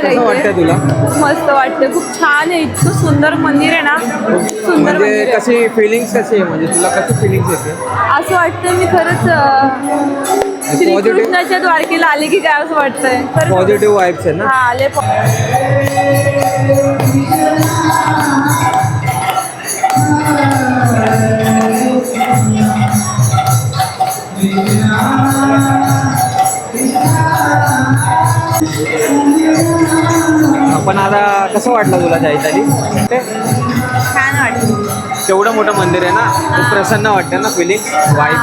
कसं वाटतं तुला? मस्त वाटतं, खूप छान आहे, इतकं सुंदर मंदिर आहे ना, सुंदर म्हणजे मंदिर आहे. कशी फिलिंग्स कशी आहे, म्हणजे तुला कशी फिलिंग्स येते? असं वाटतं मी खरंच श्रीकृष्णाच्या द्वारकेला आले की काय असं वाटतंय. पॉझिटिव्ह वाईब्स आहे ना? हा आले. आपण आता कसं वाटलं तुला चैताली? छान वाटतं. तेवढं मोठं मंदिर आहे ना, खूप प्रसन्न वाटतं ना, फिलिंग वाईब.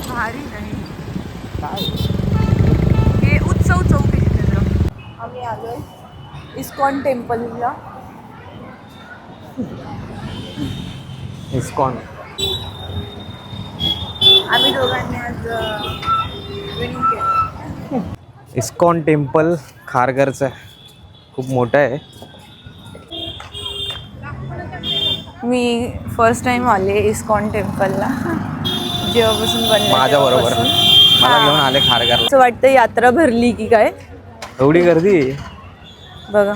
भारी नाही हे उत्सव चौक आहे जितेंद्र. आम्ही आलोय इस्कॉन टेम्पलला. इस्कॉन आम्ही दोघांनी आज विनिंग केलं. इस्कॉन टेम्पल खारघरचं आहे, खूप मोठं आहे. मी फर्स्ट टाइम आले इस्कॉन टेम्पलला जेव्हापासून बनलं माझ्या बरोबर तेव्हापासून. मला घेऊन हां. आले खारघरला. असं वाटतं यात्रा भरली की काय. एवढी गर्दी आहे. बघा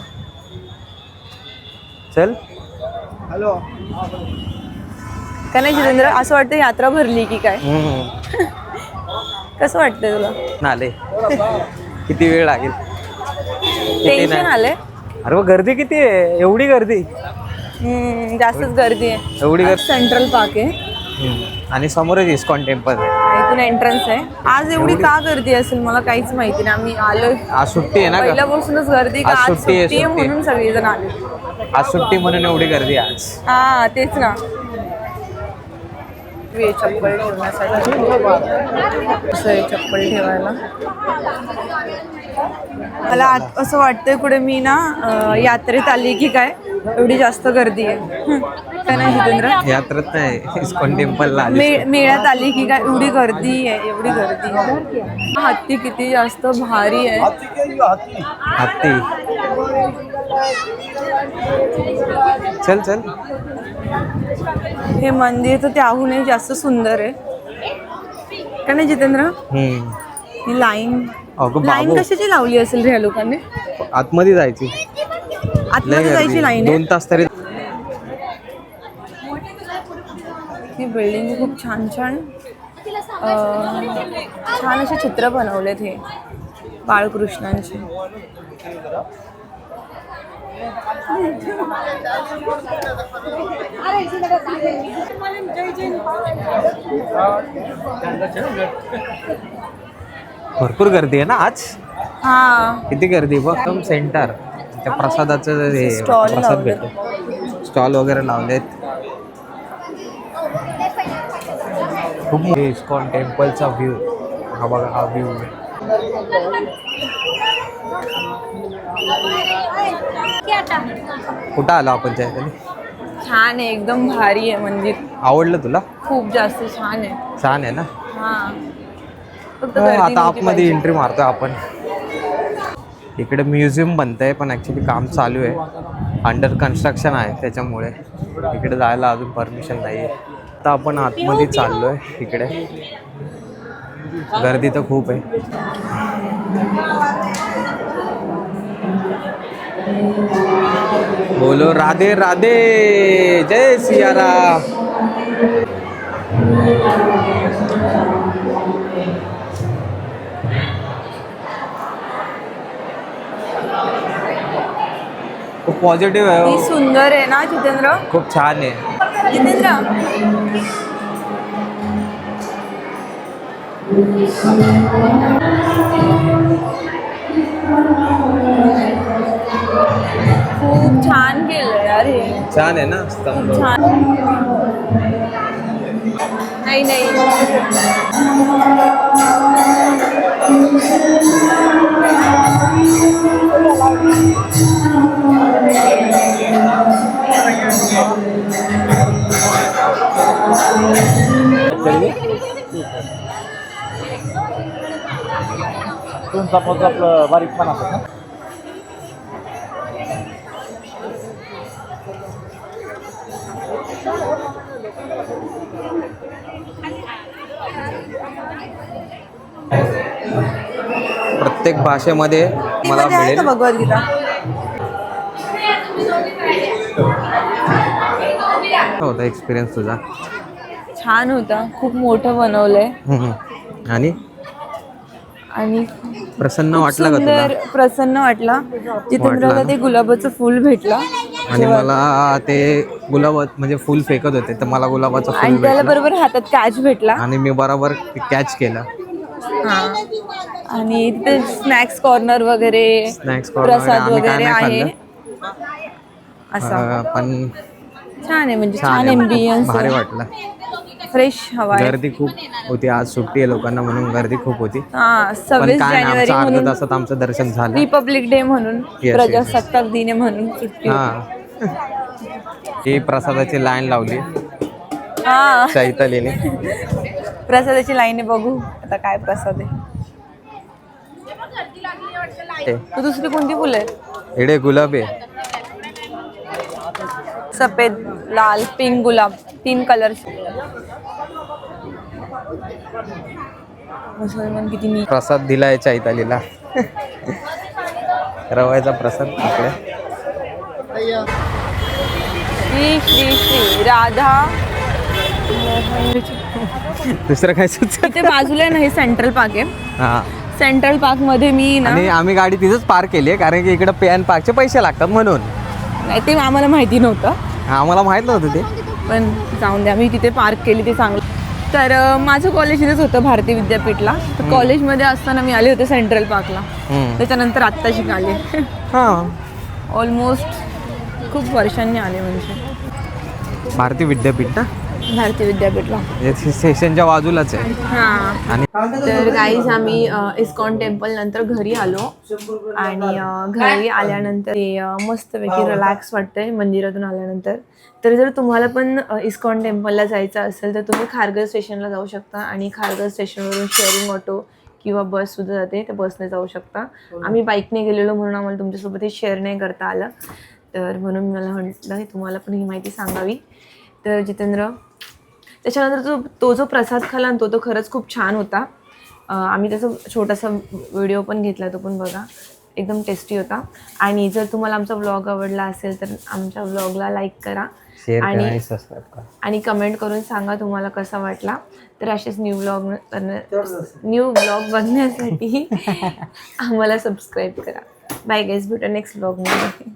चल हॅलो. का नाही जितेंद्र, असं वाटतं यात्रा भरली की काय. कसं वाटतंय तुला? आले किती वेळ लागेल? किती टेन्शन नाही. आलंय? अरे मग गर्दी किती आहे, एवढी गर्दी. जास्तच गर्दी आहे. एवढी गर्दी. सेंट्रल पार्क आहे आणि समोरच इस्कॉन टेम्पल आहे. इथून एंट्रन्स आहे. आज एवढी का गर्दी असेल मला काहीच माहिती नाही. आम्ही आलोय आज सुट्टी आहे ना ग? पहिल्यापासूनच गर्दी का? आज आज सुट्टी आहे, सुट्टी आहे सुट्टी. म्हणून सगळेजण आले. आज सुट्टी म्हणून एवढी गर्दी आहे आज. हा तेच ना. चप्पल ठेवण्यासाठी असं आहे चप्पल ठेवायला. मला असं वाटतंय कुठे मी ना यात्रेत आली की काय, एवढी जास्त गर्दी आहे. काय नाही जितेंद्र? यात्रेत नाही, इस्कॉन टेम्पलला आली. मेळ्यात आली की काय, एवढी गर्दी आहे, एवढी गर्दी. हत्ती किती जास्त भारी आहे. हत्ती. चल चल. हे मंदिर तर त्याहूनही जास्त सुंदर आहे का नाही जितेंद्र? ही लाईन अगं लाईन बाबू, कशाची लावली असेल रे ह्या लोकांनी? आतमध्ये जायची. आतमध्ये जायची लाईन आहे. 2 तास तरी. ही बिल्डिंग खूप छान छान छान असे चित्र बनवलेत हे बाळकृष्णांचे. भरपूर गर्दी आहे ना आज. हा किती गर्दी बघ. एकदम सेंटर त्या प्रसादाचं हे स्टॉल प्रसाद लावलेत. भेटतो. स्टॉल वगैरे लावलेत. खूप इस्कॉन टेम्पलचा व्ह्यू हा बघा, हा व्ह्यू. कुठं आलो आपण चैताली? छान आहे, एकदम भारी आहे मंदिर. आवडलं तुला? खूप जास्त छान आहे. छान आहे ना. हा फक्त गर्दी आता नव्हती आतमध्ये पाहिजे. एंट्री मारतोय आपण. इकडे म्युझियम बनतंय पण ॲक्च्युली काम चालू आहे, अंडर कन्स्ट्रक्शन आहे, त्याच्यामुळे इकडे जायला अजून परमिशन नाही आहे. आता आपण आतमध्ये चाललोय. इकडे गर्दी तर खूप आहे. बोलो राधे राधे, जय सिया राम. खूप पॉझिटिव्ह आहे. ती सुंदर आहे ना जितेंद्र? खूप छान आहे. जितेंद्र खूप छान केलंय यार हे. छान आहे ना खूप स्तंभ. छान. नाही नाही तुमचा आपलं बारीक पण असत ना. प्रत्येक भाषेमध्ये मला मध्ये आहे मिळेल. का भगवद्गीता? काय होता एक्सपिरियन्स तुझा? छान होता, खूप मोठं बनवलंय आणि आणि प्रसन्न खूप वाटलं का सुंदर तुला? प्रसन्न वाटला. जितेंद्रला वाटला ते गुलाबाचं फुल भेटलं आणि मला ते गुलाब म्हणजे फुल फेकत होते तर मला गुलाबाचं फुल आणि त्याला भेटलं बरोबर हातात कॅच भेटला. आणि मी बरोबर कॅच केला. हा. आणि तिथे स्नॅक्स कॉर्नर वगैरे स्नॅक्स कॉर्नर प्रसाद आम्ही काय वगैरे नाही आहे खाल्लं. असा पण छान आहे, म्हणजे छान छान आहे, एम्बियन्स भारी आहे, वाटलं. फ्रेश हवा आहे. गर्दी खूप होती, आज सुट्टी आहे लोकांना म्हणून गर्दी खूप होती. हा, पण 26 काय नाही, जानेवारी आमचं अर्ध्या म्हणून, तासात आमचं दर्शन झालं. रिपब्लिक डे म्हणून, Yes. प्रजासत्ताक दिन आहे म्हणून सुट्टी होती. हा. ही प्रसादाची लाईन लावली हा, चैतालीने. प्रसादाची लाईन आहे, बघू आता काय प्रसाद आहे. तू दुसरी कोणती फुलं आहेत? इकडे गुलाब आहे. सफेद, लाल, पिंक गुलाब, 3 कलर्स. मुसलमान किती नीट. प्रसाद दिलाय चैतालीला. रव्याचा प्रसाद इकडे. श्री श्री श्री राधा मोहन. दुसरं काय सुचत? इथे बाजूला ना हे सेंट्रल पार्क आहे. हा. सेंट्रल पार्क मध्ये मी ना, आणि आम्ही गाडी तिथंच पार्क केली आहे कारण की इकडे पे अँड पार्कचे पैसे लागतात म्हणून. नाही ते आम्हाला माहिती नव्हतं, आम्हाला माहित नव्हतं ते. पण जाऊन द्या, मी तिथे पार्क केली ते चांगलं. तर माझं कॉलेज इथेच होतं, भारती विद्यापीठला. तर कॉलेजमध्ये असताना मी आले होते सेंट्रल पार्कला. त्याच्यानंतर आत्ता शिकाले. हां, ऑलमोस्ट खूप वर्षांनी आले, म्हणजे भारती विद्यापीठ ना, भारती विद्यापीठला. स्टेशनच्या बाजूलाच आहे. हां. आणि तर गाईज आम्ही इस्कॉन टेम्पल नंतर घरी आलो आणि घरी आल्यानंतर ते मस्तपैकी रिलॅक्स वाटतंय मंदिरातून आल्यानंतर. तर जर तुम्हाला पण इस्कॉन टेम्पलला जायचं असेल तर तुम्ही खारघर स्टेशनला जाऊ शकता आणि खारघर स्टेशनवरून शेअरिंग ऑटो किंवा बससुद्धा जाते, त्या बसने जाऊ शकता. आम्ही बाईकने गेलेलो म्हणून आम्हाला तुमच्यासोबत हे शेअर नाही करता आलं, तर म्हणून मला म्हटलं तुम्हाला पण ही माहिती सांगावी. तर जितेंद्र, त्याच्यानंतर तो जो प्रसाद खाला तो तो खरंच खूप छान होता. आम्ही त्याचा छोटासा व्हिडिओ पण घेतला, तो पण बघा, एकदम टेस्टी होता. आणि जर तुम्हाला आमचा व्लॉग आवडला असेल तर आमच्या व्लॉगला लाईक करा आणि सबस्क्राईब करा आणि कमेंट करून सांगा तुम्हाला कसा वाटला. तर असेच न्यू व्लॉग बघण्यासाठी आम्हाला सबस्क्राईब करा. बाय गाईज, भेटू नेक्स्ट व्लॉगमध्ये.